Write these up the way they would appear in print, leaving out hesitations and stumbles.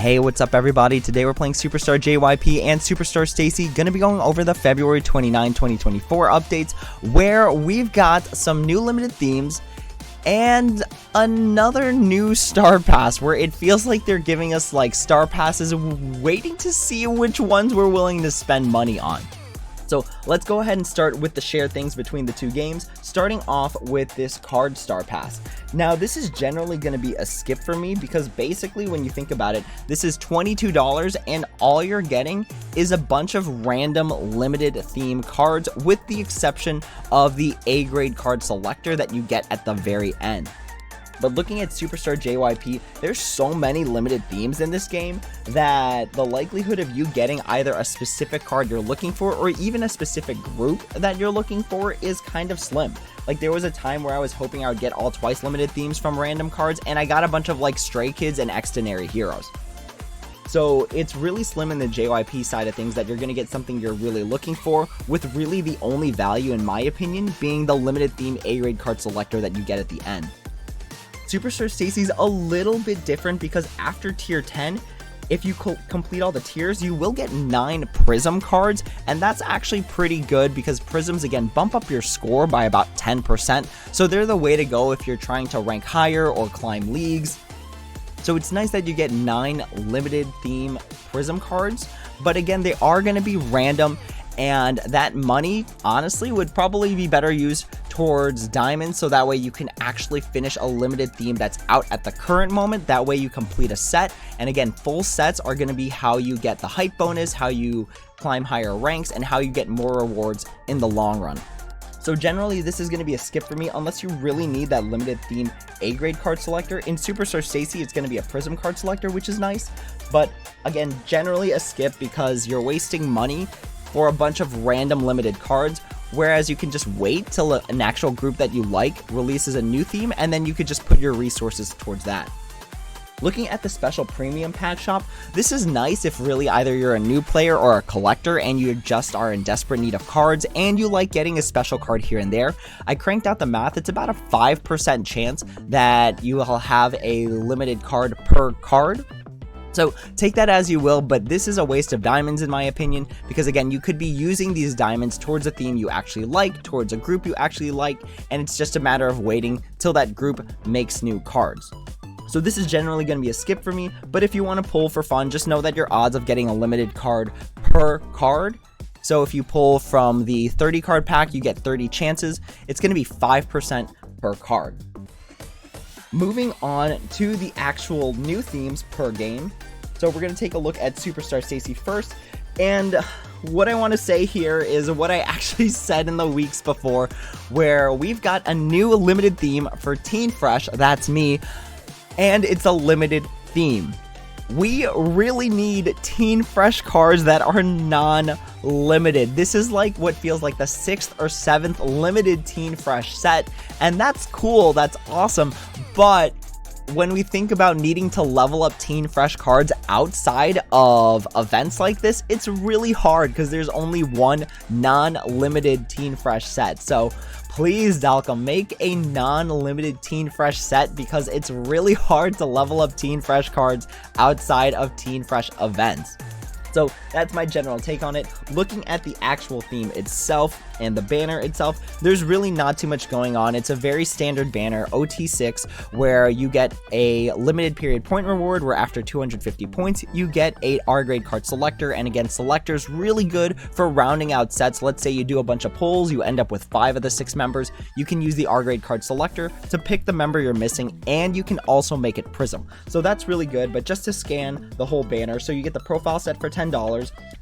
Hey, what's up everybody? Today we're playing Superstar JYP and Superstar STAYC. Gonna be going over the February 29, 2024 updates, where we've got some new limited themes and another new star pass, where it feels like they're giving us like star passes, waiting to see which ones we're willing to spend money on. So let's go ahead and start with the share things between the two games, starting off with this card star pass. Now this is generally going to be a skip for me because basically when you think about it, this is $22 and all you're getting is a bunch of random limited theme cards, with the exception of the A grade card selector that you get at the very end. But looking at Superstar JYP, there's so many limited themes in this game that the likelihood of you getting either a specific card you're looking for or even a specific group that you're looking for is kind of slim. Like there was a time where I was hoping I would get all twice limited themes from random cards, and I got a bunch of like Stray Kids and Extraordinary Heroes. So it's really slim in the JYP side of things that you're going to get something you're really looking for, with really the only value in my opinion being the limited theme A grade card selector that you get at the end. Superstar STAYC's a little bit different because after tier 10, if you complete all the tiers, you will get 9 prism cards, and that's actually pretty good because prisms again bump up your score by about 10%, so they're the way to go if you're trying to rank higher or climb leagues. So it's nice that you get 9 limited theme prism cards, but again they are going to be random, and that money honestly would probably be better used towards diamonds, so that way you can actually finish a limited theme that's out at the current moment. That way you complete a set, and again full sets are going to be how you get the hype bonus, how you climb higher ranks, and how you get more rewards in the long run. So generally this is going to be a skip for me unless you really need that limited theme A grade card selector. In Superstar STAYC it's going to be a prism card selector, which is nice, but again generally a skip because you're wasting money for a bunch of random limited cards, whereas you can just wait till an actual group that you like releases a new theme, and then you could just put your resources towards that. Looking at the special premium pack shop, this is nice if really either you're a new player or a collector and you just are in desperate need of cards and you like getting a special card here and there. I cranked out the math, it's about a 5% chance that you will have a limited card per card. So take that as you will, but this is a waste of diamonds in my opinion, because again, you could be using these diamonds towards a theme you actually like, towards a group you actually like, and it's just a matter of waiting till that group makes new cards. So this is generally going to be a skip for me, but if you want to pull for fun, just know that your odds of getting a limited card per card, so if you pull from the 30 card pack, you get 30 chances, it's going to be 5% per card. Moving on to the actual new themes per game. So we're going to take a look at Superstar STAYC first, and what I want to say here is what I actually said in the weeks before, where we've got a new limited theme for Teen Fresh, that's me, and it's a limited theme. We really need Teen Fresh cards that are non-limited. This is like what feels like the 6th or 7th limited Teen Fresh set, and that's cool, that's awesome, but when we think about needing to level up Teen Fresh cards outside of events like this, it's really hard because there's only one non-limited Teen Fresh set. So please, Dalcom, make a non-limited Teen Fresh set because it's really hard to level up Teen Fresh cards outside of Teen Fresh events. So that's my general take on it. Looking at the actual theme itself and the banner itself, there's really not too much going on. It's a very standard banner, OT6, where you get a limited period point reward where after 250 points, you get a R grade card selector. And again, selector's really good for rounding out sets. Let's say you do a bunch of pulls, you end up with 5 of the 6 members. You can use the R grade card selector to pick the member you're missing, and you can also make it prism. So that's really good, but just to scan the whole banner, so you get the profile set for $10,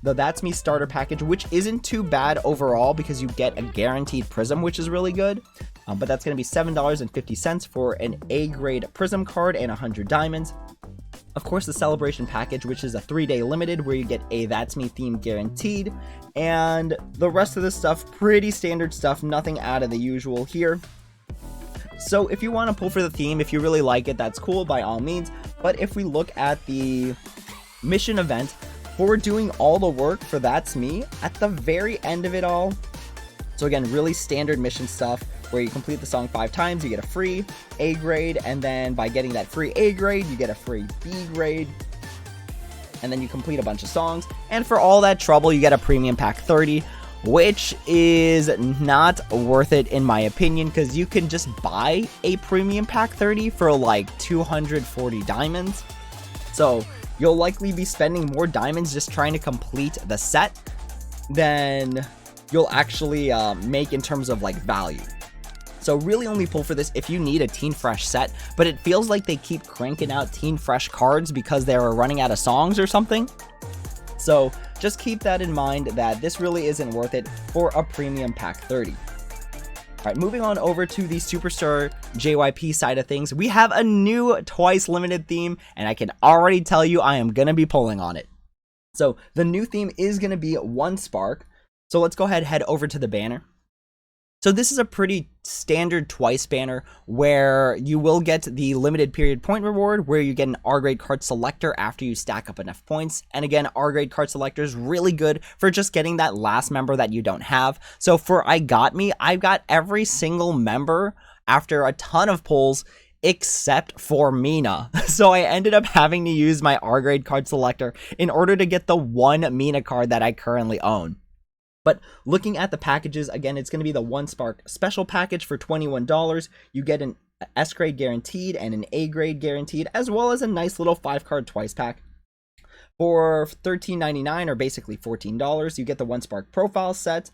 the That's Me starter package, which isn't too bad overall because you get a guaranteed prism, which is really good, but that's going to be $7.50 for an A grade prism card and 100 diamonds. Of course, the celebration package, which is a 3-day limited where you get a That's Me theme guaranteed, and the rest of this stuff, pretty standard stuff, nothing out of the usual here. So if you want to pull for the theme, if you really like it, that's cool by all means, but if we look at the mission event, for doing all the work for That's Me, at the very end of it all, so again, really standard mission stuff, where you complete the song 5 times, you get a free A grade, and then by getting that free A grade, you get a free B grade. and then you complete a bunch of songs, and for all that trouble, you get a premium pack 30, which is not worth it in my opinion, because you can just buy a premium pack 30 for like 240 diamonds. So you'll likely be spending more diamonds just trying to complete the set than you'll actually make in terms of like value. So really only pull for this if you need a Teen Fresh set, but it feels like they keep cranking out Teen Fresh cards because they were running out of songs or something. So just keep that in mind, that this really isn't worth it for a premium pack 30. Alright, moving on over to the Superstar JYP side of things, we have a new Twice limited theme, and I can already tell you I am going to be pulling on it. So the new theme is going to be One Spark. So let's go ahead and head over to the banner. So this is a pretty standard Twice banner where you will get the limited period point reward, where you get an R grade card selector after you stack up enough points. And again, R grade card selector is really good for just getting that last member that you don't have. So for I Got Me, I've got every single member after a ton of pulls except for Mina. So I ended up having to use my R grade card selector in order to get the one Mina card that I currently own. But looking at the packages, again, it's going to be the One Spark special package for $21. You get an S grade guaranteed and an A grade guaranteed, as well as a nice little 5-card Twice pack. For $13.99, or basically $14, you get the One Spark profile set.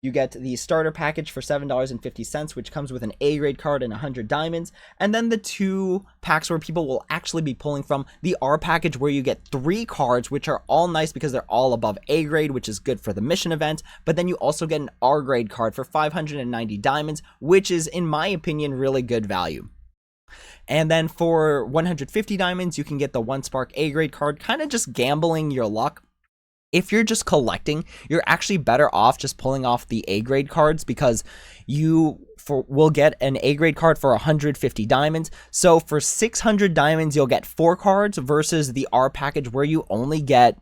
You get the starter package for $7.50, which comes with an A grade card and 100 diamonds. And then the 2 packs where people will actually be pulling from, the R package, where you get 3 cards, which are all nice because they're all above A grade, which is good for the mission event. But then you also get an R grade card for 590 diamonds, which is, in my opinion, really good value. And then for 150 diamonds, you can get the One Spark A grade card, kind of just gambling your luck. If you're just collecting, you're actually better off just pulling off the A grade cards, because you will get an A grade card for 150 diamonds. So for 600 diamonds, you'll get 4 cards versus the R package where you only get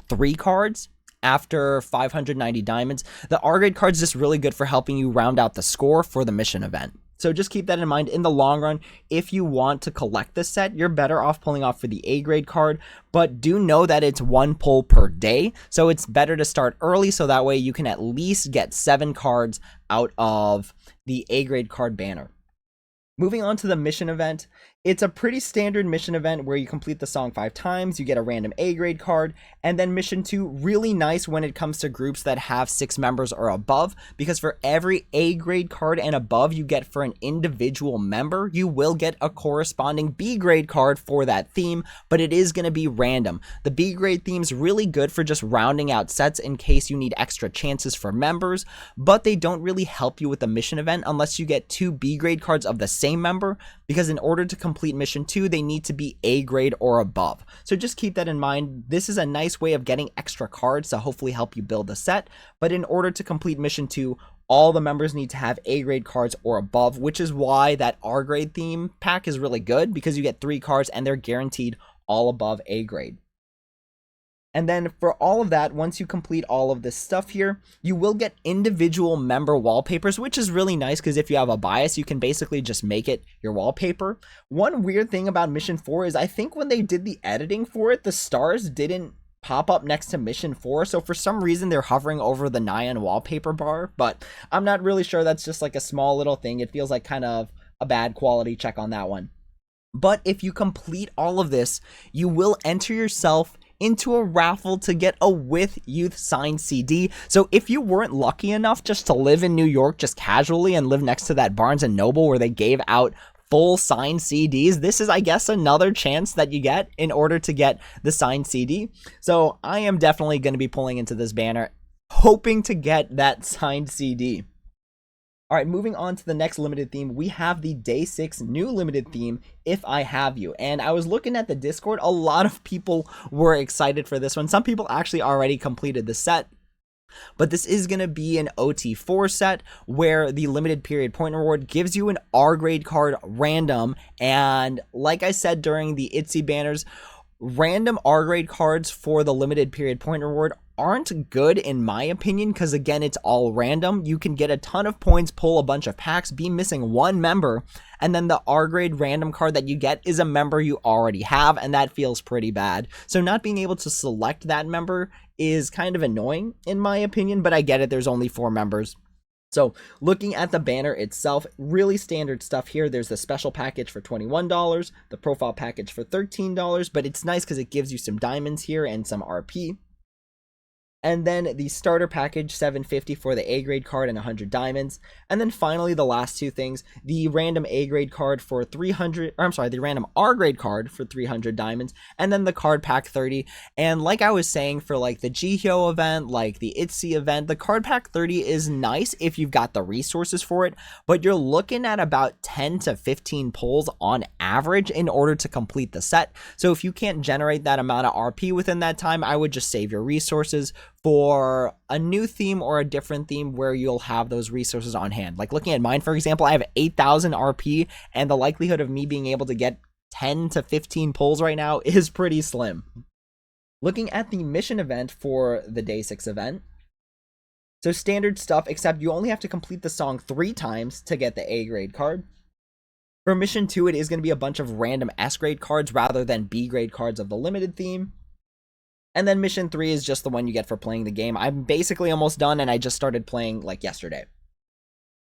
3 cards after 590 diamonds. The R grade card is just really good for helping you round out the score for the mission event. So just keep that in mind. In the long run, if you want to collect this set, you're better off pulling off for the A grade card, but do know that it's 1 pull per day. So it's better to start early, so that way you can at least get 7 cards out of the A grade card banner. Moving on to the mission event, it's a pretty standard mission event where you complete the song 5 times, you get a random A grade card, and then mission 2, really nice when it comes to groups that have 6 members or above, because for every A grade card and above you get for an individual member, you will get a corresponding B grade card for that theme, but it is going to be random. The B grade theme is really good for just rounding out sets in case you need extra chances for members, but they don't really help you with the mission event unless you get 2 B grade cards of the same member, because in order to complete mission 2, they need to be A grade or above. So just keep that in mind. This is a nice way of getting extra cards to hopefully help you build a set, but in order to complete mission 2, all the members need to have A grade cards or above, which is why that R grade theme pack is really good, because you get 3 cards and they're guaranteed all above A grade. And then for all of that, once you complete all of this stuff here, you will get individual member wallpapers, which is really nice because if you have a bias, you can basically just make it your wallpaper. One weird thing about Mission 4 is I think when they did the editing for it, the stars didn't pop up next to Mission 4. So for some reason, they're hovering over the Nyan wallpaper bar, but I'm not really sure. That's just like a small little thing. It feels like kind of a bad quality check on that one. But if you complete all of this, you will enter yourself into a raffle to get a With Youth signed CD. So if you weren't lucky enough just to live in New York just casually and live next to that Barnes & Noble where they gave out full signed CDs, this is, I guess, another chance that you get in order to get the signed CD. So I am definitely going to be pulling into this banner, hoping to get that signed CD. All right, moving on to the next limited theme, we have the Day 6 new limited theme, If I Have You. And I was looking at the Discord, a lot of people were excited for this one. Some people actually already completed the set. But this is going to be an OT4 set where the limited period point reward gives you an R grade card random. And like I said during the ITZY banners, random R grade cards for the limited period point reward aren't good in my opinion, because again, it's all random. You can get a ton of points, pull a bunch of packs, be missing one member, and then the R grade random card that you get is a member you already have, and that feels pretty bad. So not being able to select that member is kind of annoying in my opinion, but I get it, there's only 4 members. So looking at the banner itself, really standard stuff here. There's the special package for $21, the profile package for $13, but it's nice because it gives you some diamonds here and some RP. And then the starter package, $750 for the A grade card and 100 diamonds. And then finally, the last 2 things, the random A grade card for 300, or I'm sorry, the random R grade card for 300 diamonds, and then the card pack 30. And like I was saying, for like the Jihyo event, like the ITZY event, the card pack 30 is nice if you've got the resources for it, but you're looking at about 10 to 15 pulls on average in order to complete the set. So if you can't generate that amount of RP within that time, I would just save your resources for a new theme or a different theme where you'll have those resources on hand. Like looking at mine, for example, I have 8,000 RP, and the likelihood of me being able to get 10 to 15 pulls right now is pretty slim. Looking at the mission event for the Day 6 event, so standard stuff, except you only have to complete the song 3 times to get the A grade card. For mission 2, it is going to be a bunch of random S grade cards rather than B grade cards of the limited theme. And then mission 3 is just the one you get for playing the game. I'm basically almost done, and I just started playing like yesterday.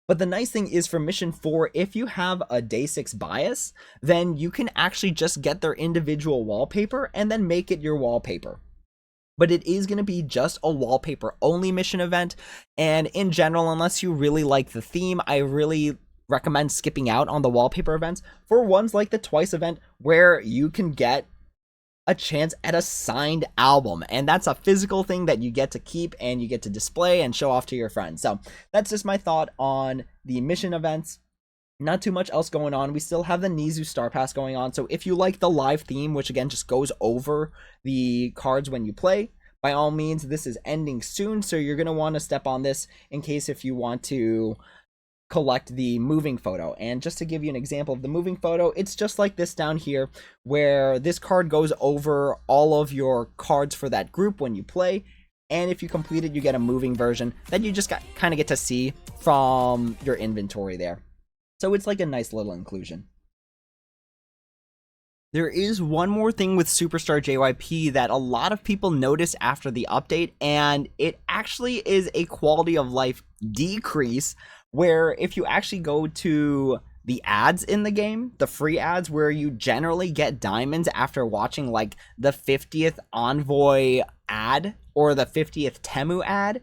But the nice thing is for mission 4, if you have a Day 6 bias, then you can actually just get their individual wallpaper and then make it your wallpaper. But it is going to be just a wallpaper only mission event. And in general, unless you really like the theme, I really recommend skipping out on the wallpaper events for ones like the Twice event, where you can get a chance at a signed album, and that's a physical thing that you get to keep and you get to display and show off to your friends. So that's just my thought on the mission events. Not too much else going on. We still have the Nizu Star Pass going on, so if you like the live theme, which again just goes over the cards when you play, by all means, this is ending soon, so you're going to want to step on this in case if you want to collect the moving photo. And just to give you an example of the moving photo, it's just like this down here, where this card goes over all of your cards for that group when you play, and if you complete it, you get a moving version that you just kind of get to see from your inventory there. So it's like a nice little inclusion. There is one more thing with Superstar JYP that a lot of people noticed after the update, and it actually is a quality of life decrease, where if you actually go to the ads in the game, the free ads where you generally get diamonds after watching like the 50th Envoy ad or the 50th Temu ad,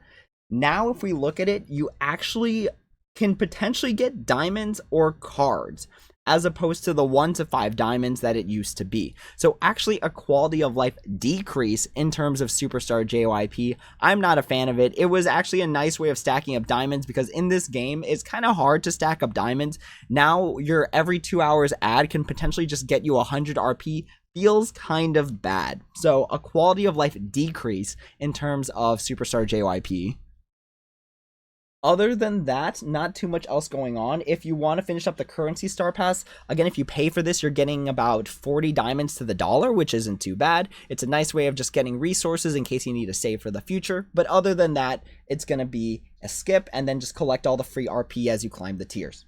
now if we look at it, you actually can potentially get diamonds or cards, as opposed to the 1 to 5 diamonds that it used to be. So actually a quality of life decrease in terms of Superstar JYP. I'm not a fan of it. It was actually a nice way of stacking up diamonds, because in this game, it's kind of hard to stack up diamonds. Now your every 2 hours ad can potentially just get you 100 RP. Feels kind of bad. So a quality of life decrease in terms of Superstar JYP. Other than that, not too much else going on. If you want to finish up the currency star pass, again, if you pay for this, you're getting about 40 diamonds to the dollar, which isn't too bad. It's a nice way of just getting resources in case you need to save for the future. But other than that, it's going to be a skip and then just collect all the free RP as you climb the tiers.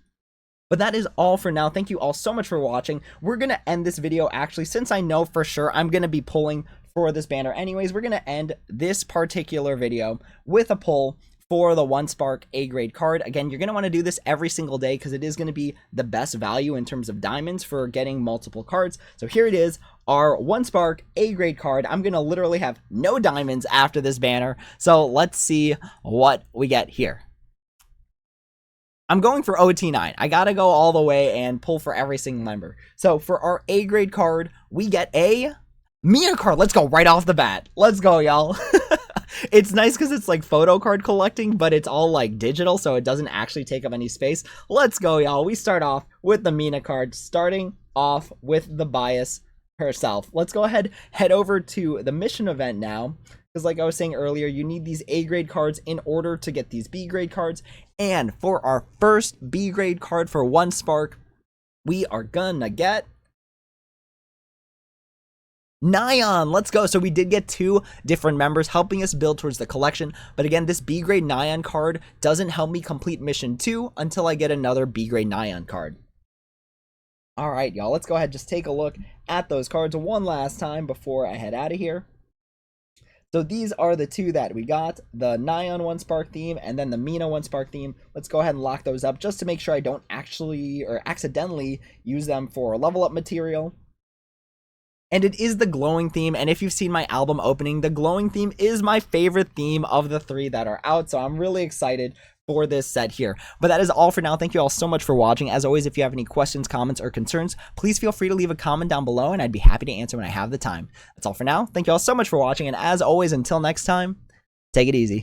But that is all for now. Thank you all so much for watching. We're going to end this video, actually, since I know for sure I'm going to be pulling for this banner anyways. We're going to end this particular video with a pull for the 1 Spark A grade card. Again, you're going to want to do this every single day, because it is going to be the best value in terms of diamonds for getting multiple cards. So here it is, our 1 Spark A grade card. I'm going to literally have no diamonds after this banner. So let's see what we get here. I'm going for OT9. I got to go all the way and pull for every single member. So for our A grade card, we get a Mia card. Let's go right off the bat. Let's go, y'all. It's nice because it's like photo card collecting, but it's all like digital, so it doesn't actually take up any space. Let's go, y'all. We start off with the Mina card, starting off with the bias herself. Let's go ahead, head over to the mission event now, because like I was saying earlier, you need these A grade cards in order to get these B grade cards. And for our first B grade card for 1 Spark, we are gonna get Nyan, let's go. So we did get 2 different members helping us build towards the collection. But again, this B grade Nyan card doesn't help me complete mission 2 until I get another B grade Nyan card. All right, y'all, let's go ahead and just take a look at those cards one last time before I head out of here. So these are the 2 that we got, the Nyan 1 Spark theme and then the Mina 1 Spark theme. Let's go ahead and lock those up just to make sure I don't actually or accidentally use them for level up material. And it is the glowing theme, and if you've seen my album opening, the glowing theme is my favorite theme of the 3 that are out, so I'm really excited for this set here. But that is all for now. Thank you all so much for watching. As always, if you have any questions, comments, or concerns, please feel free to leave a comment down below, and I'd be happy to answer when I have the time. That's all for now. Thank you all so much for watching, and as always, until next time, take it easy.